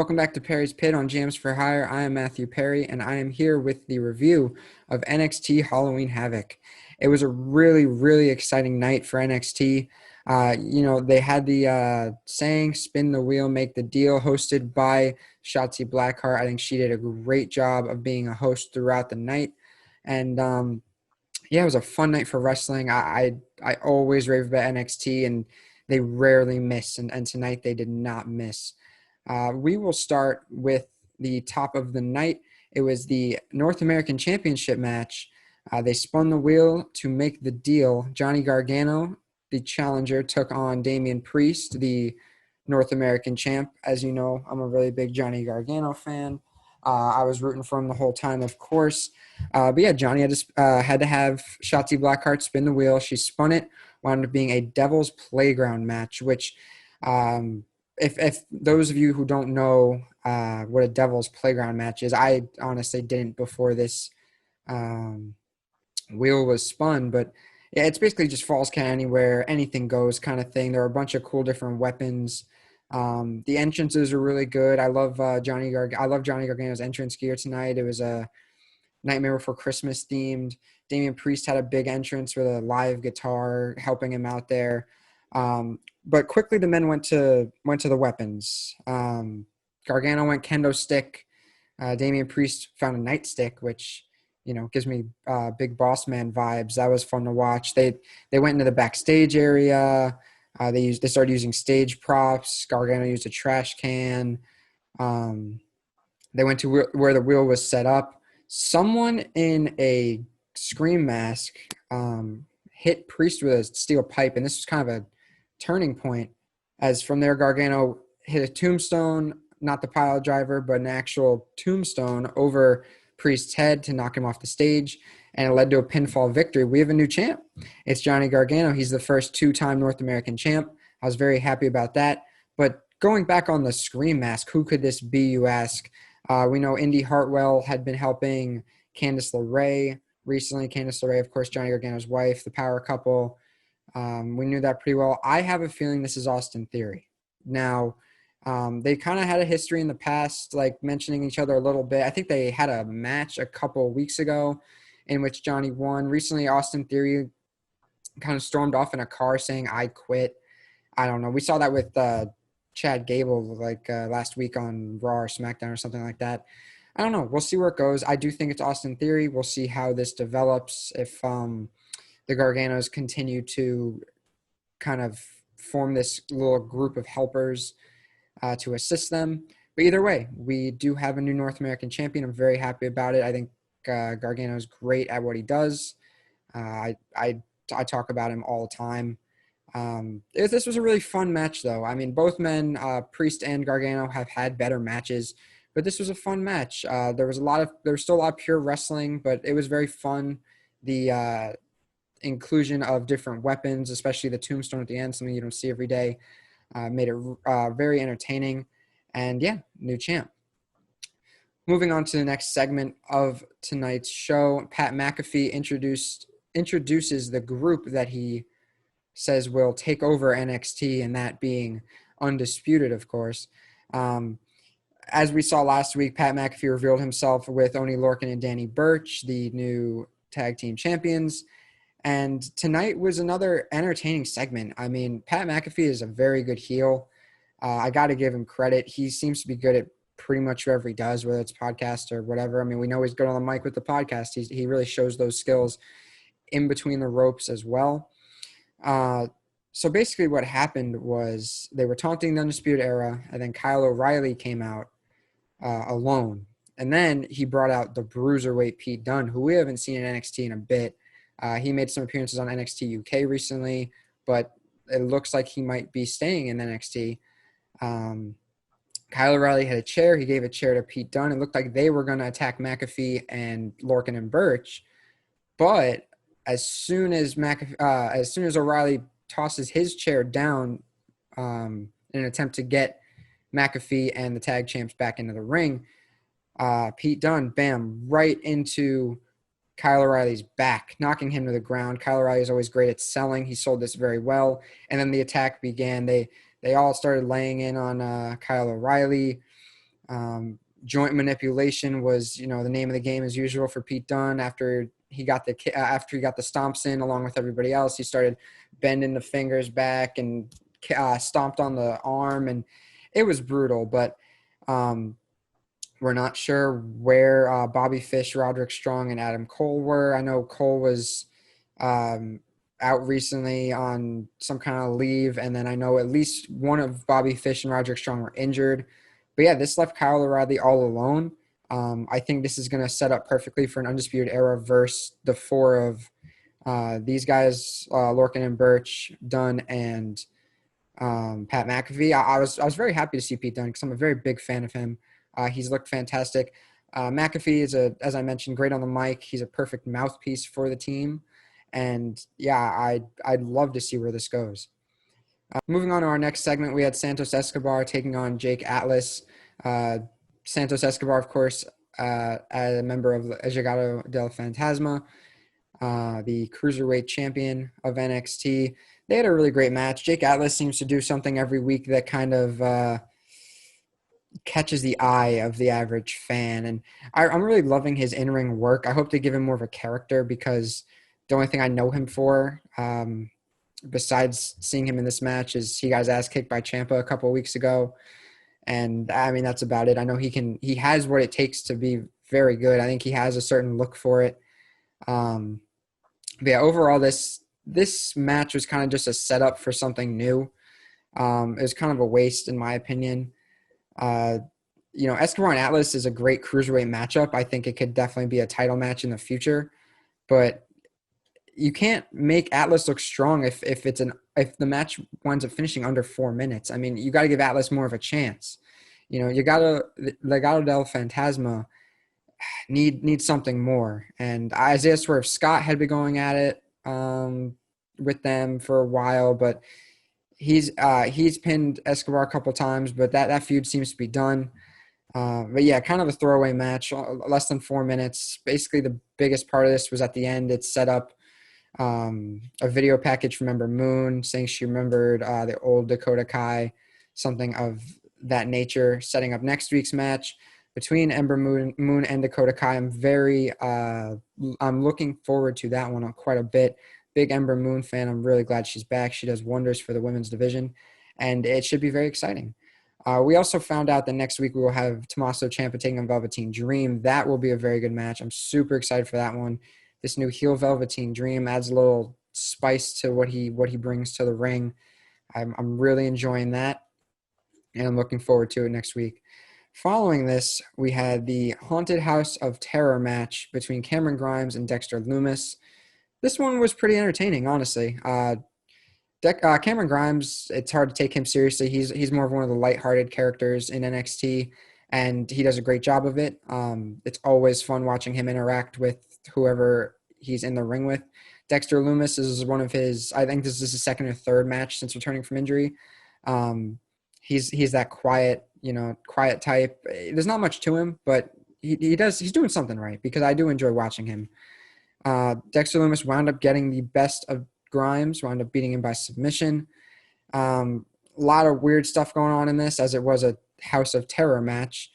Welcome back to Perry's Pit on Jams for Hire. I am Matthew Perry, and I am here with the review of NXT Halloween Havoc. It was a really, really exciting night for NXT. They had the saying, spin the wheel, make the deal, hosted by Shotzi Blackheart. I think she did a great job of being a host throughout the night. And, it was a fun night for wrestling. I always rave about NXT, and they rarely miss, and tonight they did not miss. We will start with the top of the night. It was the North American Championship match. They spun the wheel to make the deal. Johnny Gargano, the challenger, took on Damian Priest, the North American champ. As you know, I'm a really big Johnny Gargano fan. I was rooting for him the whole time, of course. Johnny had to have Shotzi Blackheart spin the wheel. She spun it, wound up being a Devil's Playground match, which if those of you who don't know what a Devil's Playground match is, I honestly didn't before this wheel was spun. But yeah, it's basically just falls count anywhere, anything goes kind of thing. There are a bunch of cool different weapons. The entrances are really good. I love Johnny Gargano's entrance gear tonight. It was a Nightmare Before Christmas themed. Damian Priest had a big entrance with a live guitar helping him out there. But quickly the men went to the weapons. Gargano went kendo stick. Damian Priest found a nightstick, which gives me big boss man vibes. That was fun to watch. They went into the backstage area. They started using stage props. Gargano used a trash can. They went to where the wheel was set up. Someone in a scream mask hit Priest with a steel pipe, and this was kind of a turning point, as from there Gargano hit a tombstone, not the pile driver, but an actual tombstone over Priest's head to knock him off the stage, and it led to a pinfall victory. We have a new champ. It's Johnny Gargano. He's the first two-time North American champ. I was very happy about that. But going back on the scream mask, who could this be, you ask? We know Indy Hartwell had been helping Candice LeRae recently. Candice LeRae, of course, Johnny Gargano's wife, the power couple. We knew that pretty well. I have a feeling this is Austin Theory. Now, they kind of had a history in the past, like mentioning each other a little bit. I think they had a match a couple of weeks ago in which Johnny won. Recently, Austin Theory kind of stormed off in a car saying, "I quit." I don't know. We saw that with Chad Gable last week on Raw or SmackDown or something like that. I don't know. We'll see where it goes. I do think it's Austin Theory. We'll see how this develops if the Garganos continue to kind of form this little group of helpers to assist them. But either way, we do have a new North American champion. I'm very happy about it. I think Gargano's great at what he does. I talk about him all the time. This was a really fun match, though. I mean, both men, Priest and Gargano, have had better matches, but this was a fun match. There was still a lot of pure wrestling, but it was very fun. The inclusion of different weapons, especially the tombstone at the end, something you don't see every day, made it very entertaining. And yeah, new champ. Moving on to the next segment of tonight's show, Pat McAfee introduces the group that he says will take over NXT, and that being Undisputed, of course. As we saw last week, Pat McAfee revealed himself with Oney Lorcan and Danny Burch, the new tag team champions. And tonight was another entertaining segment. I mean, Pat McAfee is a very good heel. I got to give him credit. He seems to be good at pretty much whatever he does, whether it's podcast or whatever. I mean, we know he's good on the mic with the podcast. He really shows those skills in between the ropes as well. So basically what happened was they were taunting the Undisputed Era, and then Kyle O'Reilly came out alone. And then he brought out the bruiserweight Pete Dunne, who we haven't seen in NXT in a bit. He made some appearances on NXT UK recently, but it looks like he might be staying in NXT. Kyle O'Reilly had a chair. He gave a chair to Pete Dunne. It looked like they were going to attack McAfee and Lorcan and Burch. But as soon as O'Reilly tosses his chair down in an attempt to get McAfee and the tag champs back into the ring, Pete Dunne, bam, right into Kyle O'Reilly's back, knocking him to the ground. Kyle O'Reilly is always great at selling. He sold this very well. And then the attack began. They all started laying in on Kyle O'Reilly. Joint manipulation was, the name of the game as usual for Pete Dunne. After he got the stomps in along with everybody else, he started bending the fingers back and stomped on the arm, and it was brutal. But we're not sure where Bobby Fish, Roderick Strong, and Adam Cole were. I know Cole was out recently on some kind of leave, and then I know at least one of Bobby Fish and Roderick Strong were injured. But yeah, this left Kyle O'Reilly all alone. I think this is going to set up perfectly for an Undisputed Era versus the four of these guys, Lorcan and Birch, Dunn, and Pat McAfee. I was very happy to see Pete Dunne because I'm a very big fan of him. He's looked fantastic. McAfee is, as I mentioned, great on the mic. He's a perfect mouthpiece for the team. And yeah, I'd love to see where this goes. Moving on to our next segment, we had Santos Escobar taking on Jake Atlas. Santos Escobar, of course, as a member of Legado del Fantasma, the cruiserweight champion of NXT. They had a really great match. Jake Atlas seems to do something every week that kind of catches the eye of the average fan. And I'm really loving his in-ring work. I hope they give him more of a character because the only thing I know him for, besides seeing him in this match, is he got his ass kicked by Ciampa a couple of weeks ago. And I mean, that's about it. I know he has what it takes to be very good. I think he has a certain look for it. But yeah, overall, this match was kind of just a setup for something new. It was kind of a waste, in my opinion. Escobar and Atlas is a great cruiserweight matchup. I think it could definitely be a title match in the future, but you can't make Atlas look strong if the match winds up finishing under 4 minutes. I mean, you got to give Atlas more of a chance. Legado del Fantasma need something more. And Isaiah Swerve Scott had been going at it with them for a while, but he's pinned Escobar a couple times, but that feud seems to be done. But yeah, kind of a throwaway match, less than 4 minutes. Basically, the biggest part of this was at the end. It set up a video package from Ember Moon saying she remembered the old Dakota Kai, something of that nature, setting up next week's match between Ember Moon and Dakota Kai. I'm looking forward to that one quite a bit. Big Ember Moon fan. I'm really glad she's back. She does wonders for the women's division, and it should be very exciting. We also found out that next week we will have Tommaso Ciampa taking on Velveteen Dream. That will be a very good match. I'm super excited for that one. This new heel Velveteen Dream adds a little spice to what he brings to the ring. I'm really enjoying that, and I'm looking forward to it next week. Following this, we had the Haunted House of Terror match between Cameron Grimes and Dexter Lumis. This one was pretty entertaining, honestly. Cameron Grimes, it's hard to take him seriously. He's more of one of the lighthearted characters in NXT, and he does a great job of it. It's always fun watching him interact with whoever he's in the ring with. Dexter Lumis is one of his, I think this is his second or third match since returning from injury. He's that quiet type. There's not much to him, but he's doing something right because I do enjoy watching him. Dexter Lumis wound up getting the best of Grimes, wound up beating him by submission. A lot of weird stuff going on in this, as it was a House of Terror match.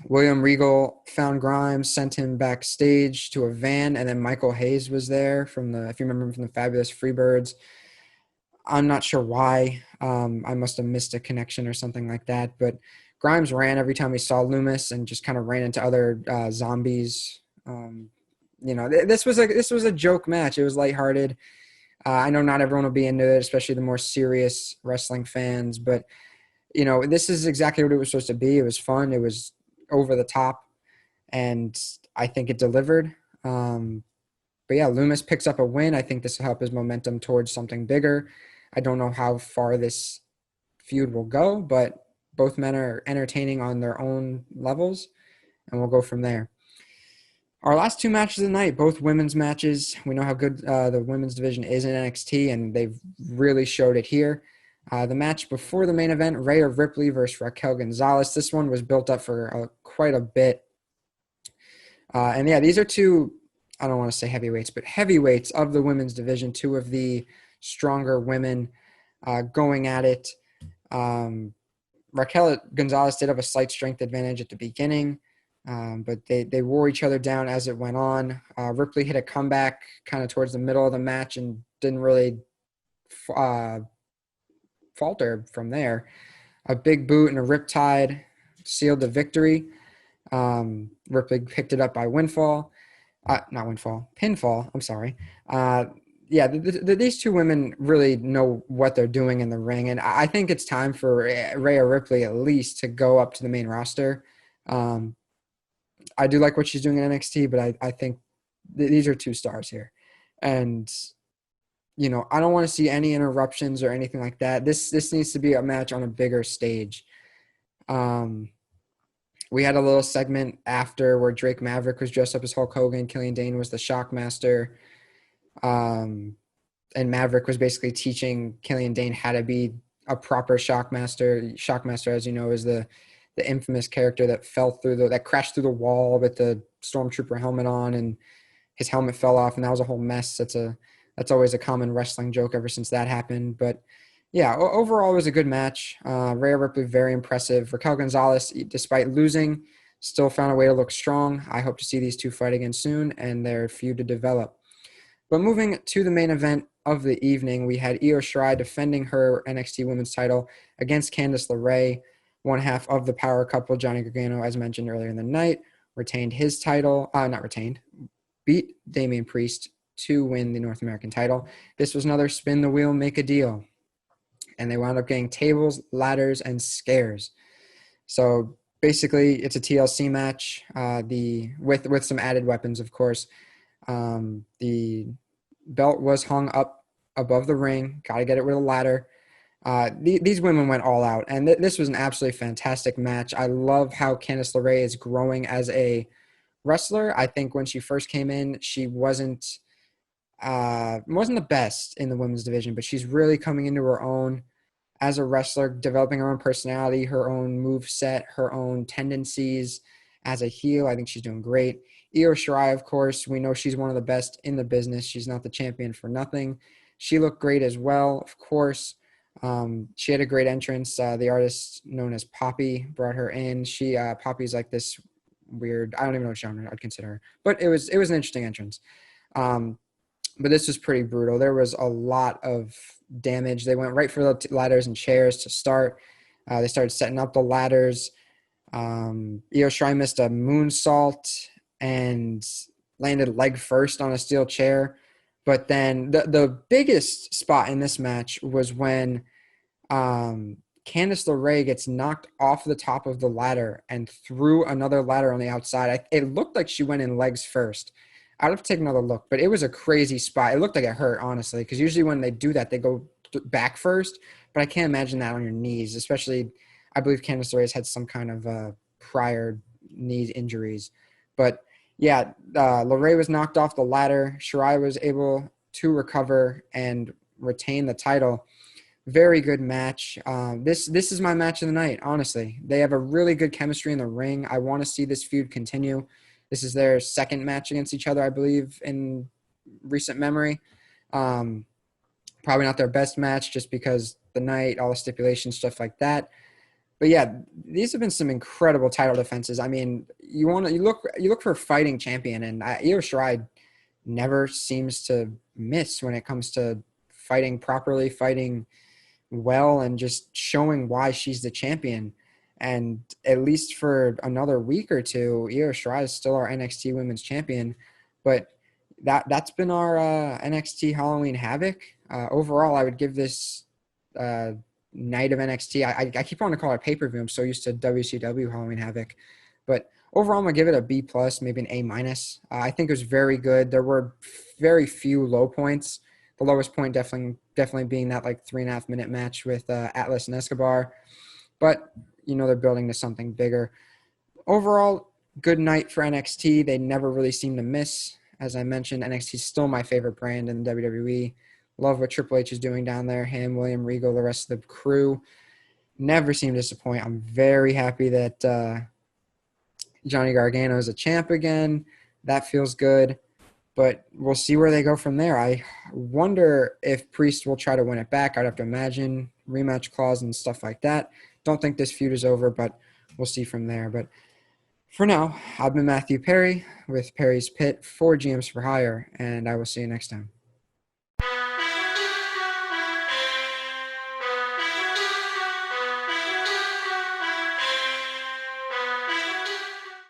William Regal found Grimes, sent him backstage to a van, and then Michael Hayes was there if you remember him from the Fabulous Freebirds. I'm not sure why. I must have missed a connection or something like that, but Grimes ran every time he saw Lumis and just kind of ran into other zombies. This was a joke match. It was lighthearted. I know not everyone will be into it, especially the more serious wrestling fans, but this is exactly what it was supposed to be. It was fun. It was over the top, and I think it delivered. But yeah, Lumis picks up a win. I think this will help his momentum towards something bigger. I don't know how far this feud will go, but both men are entertaining on their own levels, and we'll go from there. Our last two matches of the night, both women's matches. We know how good the women's division is in NXT, and they've really showed it here. The match before the main event, Rhea Ripley versus Raquel Gonzalez. This one was built up for quite a bit. And yeah, these are two, I don't want to say heavyweights, but heavyweights of the women's division, two of the stronger women going at it. Raquel Gonzalez did have a slight strength advantage at the beginning, but they wore each other down as it went on. Ripley hit a comeback kind of towards the middle of the match and didn't really falter from there. A big boot and a riptide sealed the victory. Ripley picked it up by pinfall. I'm sorry. These two women really know what they're doing in the ring, and I think it's time for Rhea Ripley at least to go up to the main roster. I do like what she's doing in NXT, but I think these are two stars here, and I don't want to see any interruptions or anything like that. This needs to be a match on a bigger stage. We had a little segment after where Drake Maverick was dressed up as Hulk Hogan. Killian Dane was the Shockmaster. And Maverick was basically teaching Killian Dane how to be a proper Shockmaster. Shockmaster, as you know, is the infamous character that that crashed through the wall with the Stormtrooper helmet on, and his helmet fell off, and that was a whole mess. That's always a common wrestling joke ever since that happened. But yeah, overall it was a good match. Rhea Ripley, very impressive. Raquel Gonzalez, despite losing, still found a way to look strong. I hope to see these two fight again soon and their feud to develop. But moving to the main event of the evening, we had Io Shirai defending her NXT Women's title against Candice LeRae. One half of the power couple, Johnny Gargano, as mentioned earlier in the night, retained his title. Beat Damian Priest to win the North American title. This was another spin the wheel, make a deal. And they wound up getting tables, ladders, and scares. So basically, it's a TLC match. With some added weapons, of course. The belt was hung up above the ring. Got to get it with a ladder. These women went all out, and this was an absolutely fantastic match. I love how Candice LeRae is growing as a wrestler. I think when she first came in, she wasn't the best in the women's division, but she's really coming into her own as a wrestler, developing her own personality, her own move set, her own tendencies as a heel. I think she's doing great. Io Shirai, of course, we know she's one of the best in the business. She's not the champion for nothing. She looked great as well, of course. She had a great entrance. The artist known as Poppy brought her in. Poppy's like this weird, I don't even know what genre I'd consider her, but it was an interesting entrance. But this was pretty brutal. There was a lot of damage. They went right for the ladders and chairs to start. They started setting up the ladders. Io Shirai missed a moonsault and landed leg first on a steel chair. But then the biggest spot in this match was when Candice LeRae gets knocked off the top of the ladder and threw another ladder on the outside. It looked like she went in legs first. I'd have to take another look, but it was a crazy spot. It looked like it hurt, honestly, because usually when they do that, they go back first. But I can't imagine that on your knees, especially I believe Candice LeRae has had some kind of prior knee injuries. But yeah, LeRae was knocked off the ladder. Shirai was able to recover and retain the title. Very good match. This is my match of the night, honestly. They have a really good chemistry in the ring. I want to see this feud continue. This is their second match against each other, I believe, in recent memory. Probably not their best match just because the night, all the stipulations, stuff like that. But yeah, these have been some incredible title defenses. I mean, you look for a fighting champion, and Io Shirai never seems to miss when it comes to fighting properly, fighting well, and just showing why she's the champion. And at least for another week or two, Io Shirai is still our NXT Women's Champion. But that's been our NXT Halloween Havoc. Overall, I would give this night of NXT. I keep wanting to call it a pay-per-view. I'm so used to WCW Halloween Havoc. But overall, I'm going to give it a B+, maybe an A-. I think it was very good. There were very few low points. The lowest point definitely being that 3.5-minute match with Atlas and Escobar. But they're building to something bigger. Overall, good night for NXT. They never really seem to miss. As I mentioned, NXT is still my favorite brand in WWE. Love what Triple H is doing down there. Him, William Regal, the rest of the crew. Never seem to disappoint. I'm very happy that Johnny Gargano is a champ again. That feels good. But we'll see where they go from there. I wonder if Priest will try to win it back. I'd have to imagine rematch clause and stuff like that. don't think this feud is over, but we'll see from there. But for now, I've been Matthew Perry with Perry's Pit for GMs for Hire, and I will see you next time.